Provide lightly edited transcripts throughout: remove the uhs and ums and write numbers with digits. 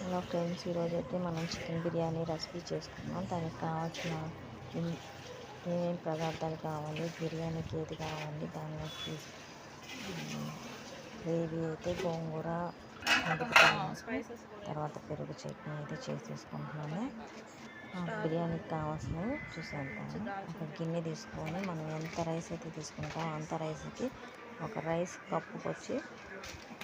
Hello friends, ఈరోజు అయితే మనం చికెన్ బిర్యానీ రెసిపీ చేసుకున్నాం. దానికి కావాల్సిన ఏమేమి పదార్థాలు కావాలి, బిర్యానీకి ఏది కావాలి, దానిలోకి గ్రేవీ అయితే గోంగూర, తర్వాత పెరుగు చట్నీ అయితే చేసేసుకుంటున్నాము. బిర్యానీకి కావాల్సినవి చూసేద్దాము. ఒక గిన్నె తీసుకొని మనం ఎంత రైస్ అయితే తీసుకుంటామో అంత రైస్కి ఒక రైస్ కప్పుకి వచ్చి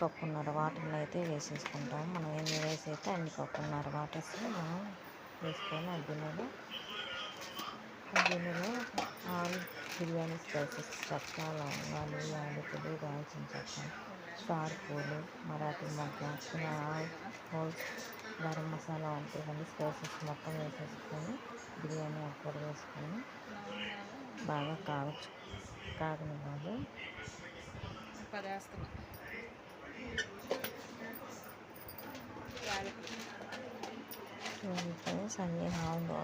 కప్పున్నర వాటర్లో అయితే వేసేసుకుంటాము. మనం ఎన్ని రైస్ అయితే అన్ని కప్పున్నర వాటర్స్ మనం వేసుకొని ఆ గిన్నెలో ఆల్ బిర్యానీ స్పైసెస్, చెక్క, లవంగాలు, యాలకులు, దాల్చిన చెక్క, స్టార్ పూలు, మరాఠీ మొగ్గ, హోల్ గరం మసాలా ఉంటాయి కానీ స్పైసెస్ మొత్తం వేసేసుకొని బిర్యానీ అక్కడ వేసుకొని బాగా కాగనివ్వాలి. అన్నీ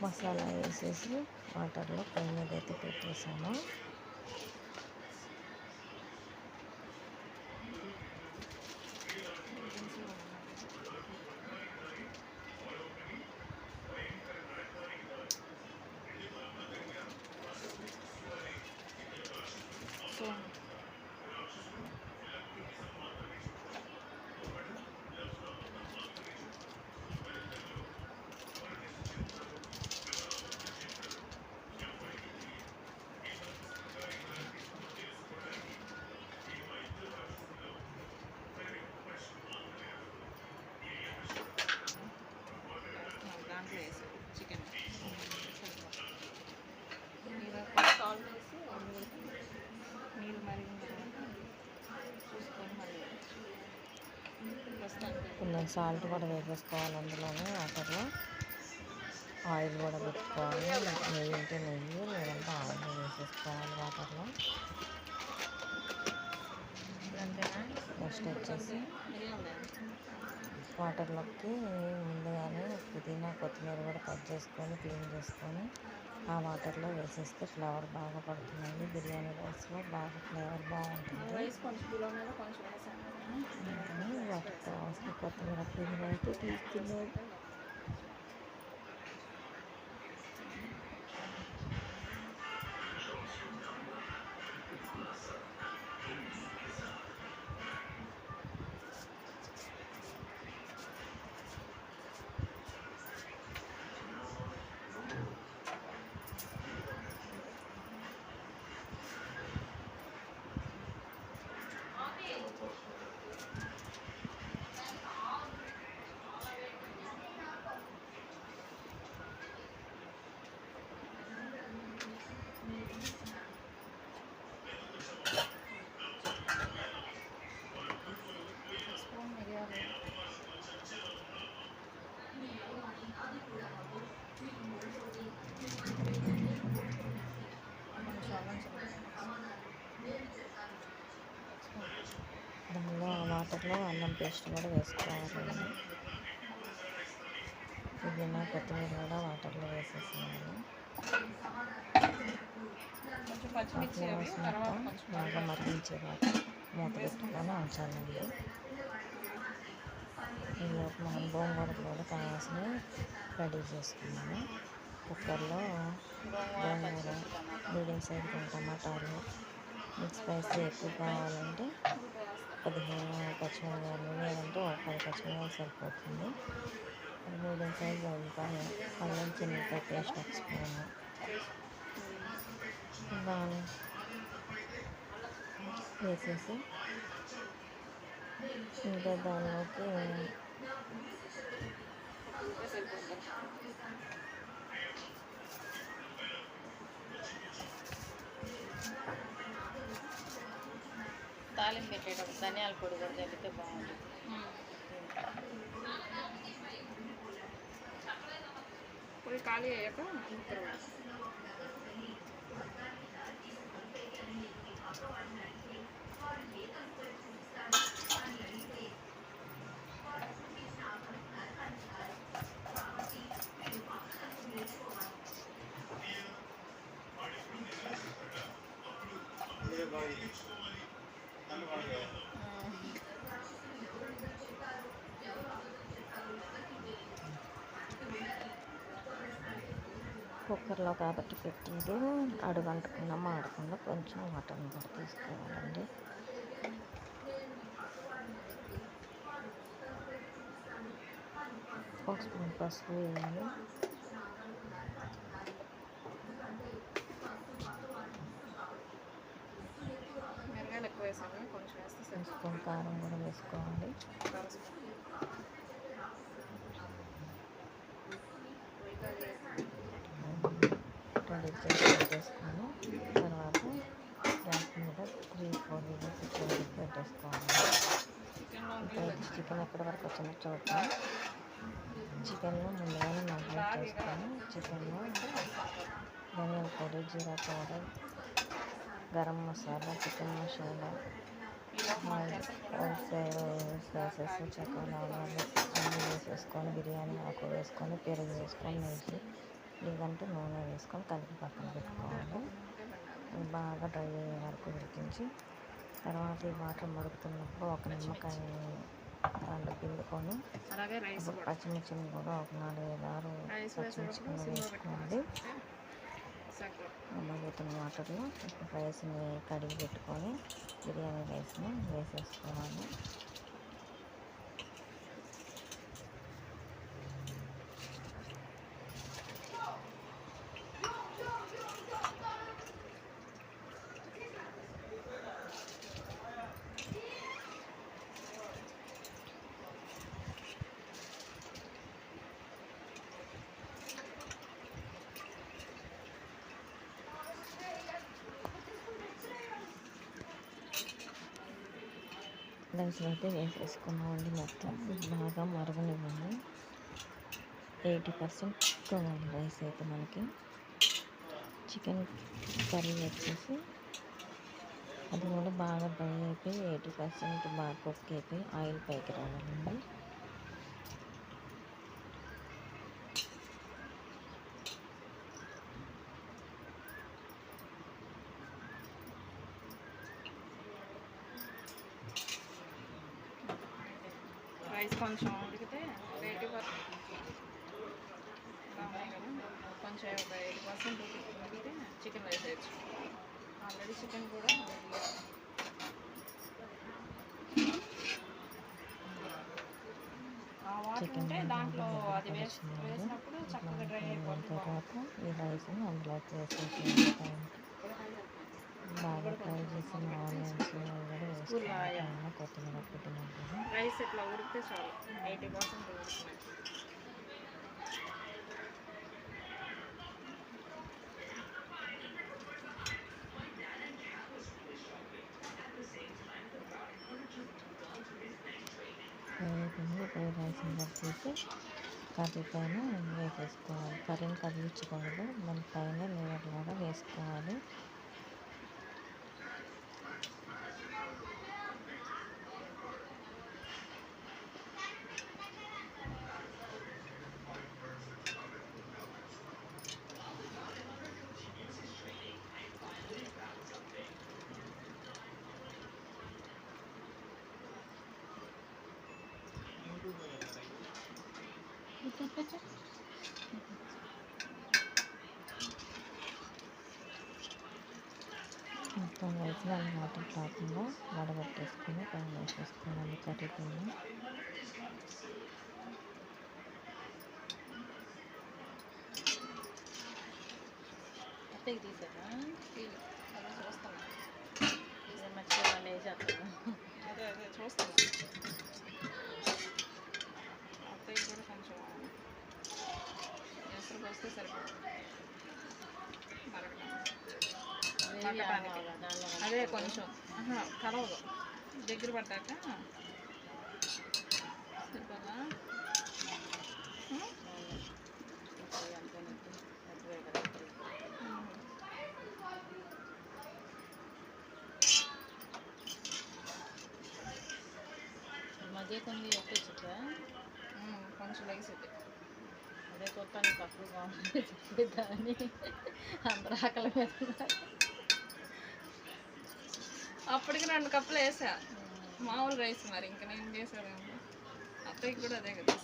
మసాలా వేసేసి వాటర్లో పొయ్యి మీద అయితే పెట్టేసాము. చికెన్ సాల్ట్ వేసి నీళ్ళు మరిగిన తర్వాత చూసుకొని మళ్ళీ కొంచెం సాల్ట్ కూడా వేసేసుకోవాలి. అందులోనే వాటర్లో ఆయిల్ కూడా పెట్టుకోవాలి. నెయ్యి ఉంటే నెయ్యి, లేదంటే ఆయిల్ వేసేసుకోవాలి వాటర్లో. నెక్స్ట్ వచ్చేసి వాటర్లోకి ముందుగానే పుదీనా, కొత్తిమీర కూడా కట్ చేసుకొని క్లీన్ చేసుకొని ఆ వాటర్లో వేసేస్తే ఫ్లేవర్ బాగా పడుతుందండి. బిర్యానీ రైస్లో బాగా ఫ్లేవర్ బాగుంటుంది. వాటికి కావాల్సిన కొత్తిమీర, పుదీనా అయితే తీసుకున్నాను. దానిలో వాటర్లో అల్లం పేస్ట్ కూడా వేసుకోవాలి. పుదీనా, కొత్తిమీర కూడా వాటర్లో వేసేసేయాలి. బాగా మరిగించేదాకా మూత పెట్టుకొని ఉంచాలండి. ఈలోపు మనం గోంగూర కూడా కావాల్సినవి రెడీ చేసుకున్నాము. కుక్కర్లో గోంగూర, మీడియం సైజ్ టమాటాలు, మీకు స్పైసీ ఎక్కువ కావాలంటే 15 పచ్చిమిరపకాయలు, లేదంటే ఒక 10 పచ్చిమిరపకాయలు సరిపోతుంది. మీడియం సైజ్ ఉల్లిపాయ, అల్లం చిన్నపాయ పేస్ట్ ఒక స్పూను, బాగా వేసేసి ఇంకా దానిలోకి తాలింపు పెట్టేటప్పుడు ధనియాల పొడి కూడా చల్లితే బాగుంటుంది. పొడి ఖాళీ అయ్యాక కుక్కర్లో కాబట్టి పెట్టేది అడుగు అంటకుండా మాడకుండా కొంచెం మటన్ కూడా తీసుకోవాలండి. ఒక స్పూన్ పసుపు వేయాలి. మిరగాయలు ఎక్కువ వేసాము, కొంచెం వేస్తే ఒక స్పూన్ కారం కూడా వేసుకోవాలి. రెడీ చేసి పెట్టేసుకొని తర్వాత గ్యాస్ మీద 3-4 విజిల్స్ పెట్టేసుకోవాలి. చికెన్ ఎక్కడి వరకు వచ్చిందో చూద్దాం. చికెన్లో ముందుగానే మ్యారినేట్ చేసుకొని చికెన్లో ధనియాల పొడి, జీరా powder, garam masala, chicken masala, spices, చెక్క, లవంగాలు అన్నీ వేసేసుకొని బిర్యానీ ఆకు వేసుకొని పెరుగు వేసుకొని నెయ్యి లేదంటే నూనె వేసుకొని కలిపి పక్కన పెట్టుకోవాలి. బాగా డ్రై అయ్యే వరకు ఉడికించి తర్వాత ఈ వాటర్ మరుగుతున్నప్పుడు ఒక నిమ్మకాయ దాంట్లో పిండుకొని పచ్చిమిర్చిని కూడా ఒక 4-6 పచ్చిమిర్చిని వేసుకోవాలి. మరుగుతున్న వాటర్లో రైస్ని కడిగి పెట్టుకొని బిర్యానీ రైస్ని వేసేసుకోవాలి. రైస్ అయితే వేసేసుకున్నామండి. మొత్తం బాగా మరగనివ్వండి. 80% కుక్ అవ్వాలి రైస్ అయితే మనకి. చికెన్ కర్రీ వచ్చేసి అది కూడా బాగా డ్రై అయిపోయి 80% బాగా కుక్ అయిపోయి ఆయిల్ పైకి రావాలండి. రైస్ కొంచెం ఉడికితే 80% కొంచెం ఒక 80% ఉడికితే చికెన్ రైస్ వేయచ్చు. ఆల్రెడీ చికెన్ కూడా ఆ వాటర్ ఉంటే దాంట్లో అది వేసినప్పుడు చక్కగా డ్రై అయిపోతుంది. తర్వాత ఈ రైస్ని అందులోకి వేసేసి బాగా ఫ్రై చేసిన ఆనియన్స్ కూడా వేసుకోవాలి. కొత్తిమీర పుట్టిన రైస్ ఇట్లా ఉడికితే చాలు, 80% ఉడుకున్నాయి. రైస్ని కలిపేసి కర్రీ పైన వేసేసుకోవాలి. కర్రీని కదిలించకూడదు, దాని పైన లేయర్ లాగా వేసుకోవాలి. మొత్తం రైస్ని వాటర్ కాకుండా వడగట్టేసుకొని పైన వేసేసుకోవాలి కర్రీ పైన. అత్తయ్య తీసారా? చూస్తాను, మర్చిపోయి వేసేస్తాను. అదే చూస్తాను. అత్తయ్య కూడా కొంచెం ఎసరు వస్తే సరిపోతుంది. అదే కొంచెం కలవదు, దగ్గర పడ్డాక సరిపోదా? మధ్య కొన్ని ఎక్కొచ్చుగా కొంచెం లేసిద్ది. అదే కొత్త కప్పులు బాగుంటుంది దాన్ని అందరూ ఆకలి మీద. అప్పటికి 2 కప్పులు వేసా మామూలు రైస్. మరి ఇంకా నేను చేసాను. అత్తయ్యకి కూడా అదే కదా.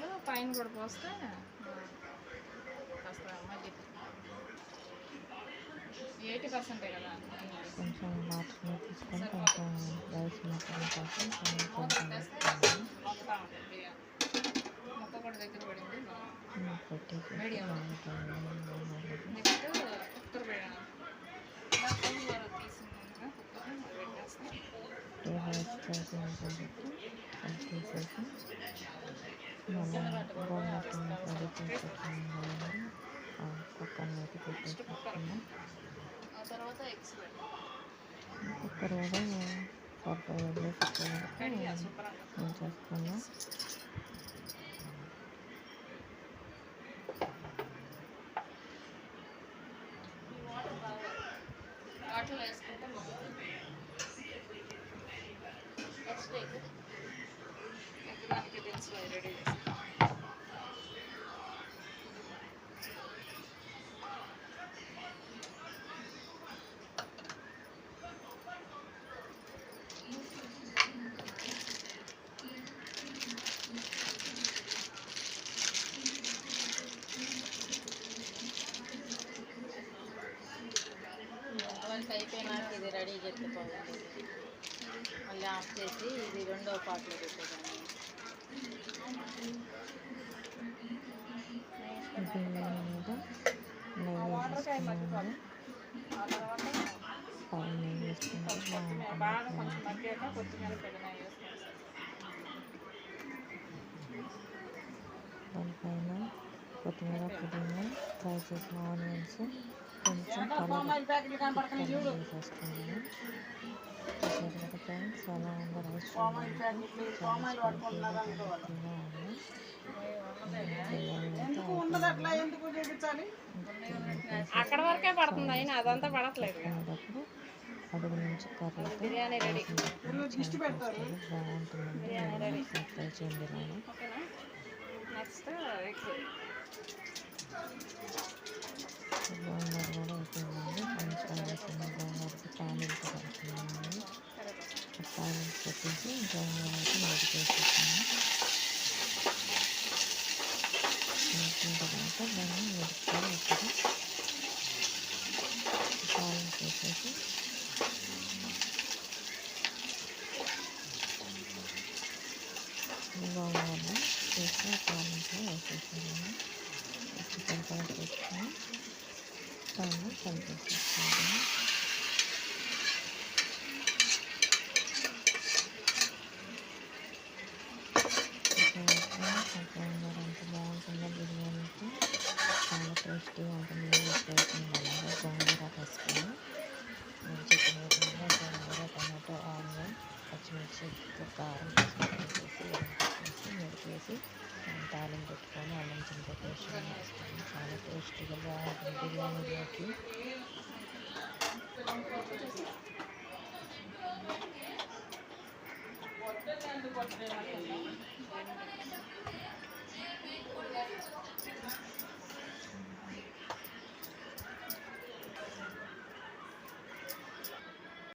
నీళ్ళు పైన కూడా పోస్తే కాస్త మళ్ళీ 80% కదా. కొంచెం వాటర్ తీసుకొని కొంచెం రైస్ మొక్కల కోసం కొంచెం మొత్తం బిర్యానీ మొక్క కూడా దగ్గర పడింది. పెట్టేసి మీడియం బాగుంటుంది. నెక్స్ట్ కుక్కర్ పెట్టాను. తీసుకున్నాను కుక్కర్ పెట్టేస్తాను. రైస్ సరిపోయింది కాబట్టి అది తీసేసి మనం గోంగూర రెడీ చేసి పెట్టుకున్నాం. కుక్కర్ని అయితే పెట్టేసుకున్నాం. తర్వాత ఎగ్స్ కుక్కర్ కూడా సరిపోయి వదిలేసి ఉంచేసుకున్నాం. వాటర్లో వేసుకుంటే నెక్స్ట్ ఎగ్ దానికి దినుసులు రెడీ చేస్తాం. అయిపోయినాక ఇది రెడీ చేసుకోవాలి. మళ్ళీ ఆఫ్ చేసి ఇది రెండో పాటలో పెట్టేదాన్ని. నెయ్యి వేసుకుంటే బాగా కొంచెం మగ్గాక కొత్తిమీర పుదీనా వేసుకోవాలి. దానిపైన కొత్తిమీర పుదీనా ఫ్రై చేసిన ఆనియన్స్ కొంచెం వేసేసుకున్నాను. చూసారు కదా ఫ్రెండ్స్, ఎలా ఉందో రైస్ అక్కడ వరకే పడుతుంది, అయినా అదంతా పడట్లేదు. అడుగు నుంచి కర్రీతో బిర్యానీ రెడీ. బాగుంటుందండి. ట్రై చేయండి. నెక్స్ట్ ఎగ్ గోంగూర కూడా అయిపోయిందండి. కొంచెం వేసిన గోంగూరకి తాలింపు కడుతున్నామండి. తాలింపు పెట్టేసి గోంగూర అయితే రెడీ చేసేసాము. వేసిన తర్వాత దాన్ని మిరపకాయలు ఇప్పుడు తాలింపు వేసేసి గోంగూరని వేసి తాలింపులో వేసేసాము. చికెన్ కూడా వేసుకొని దాన్ని కలిపేసేసుకోవాలి. గోంగూర ఎంత బాగుంటుందో బిర్యానీకి చాలా టేస్టీగా ఉంటుంది. గోంగూర వేసుకొని చికెన్ వేసుకుంటే గోంగూర, టమాటో, ఆనియన్, పచ్చిమిర్చి, కారం వేసేసి వేసి తాలింపు పెట్టుకొని అల్లం చింతకాయ పేస్ట్ వేసుకొని చాలా టేస్టీగా బాగుంటుంది బిర్యానీలోకి.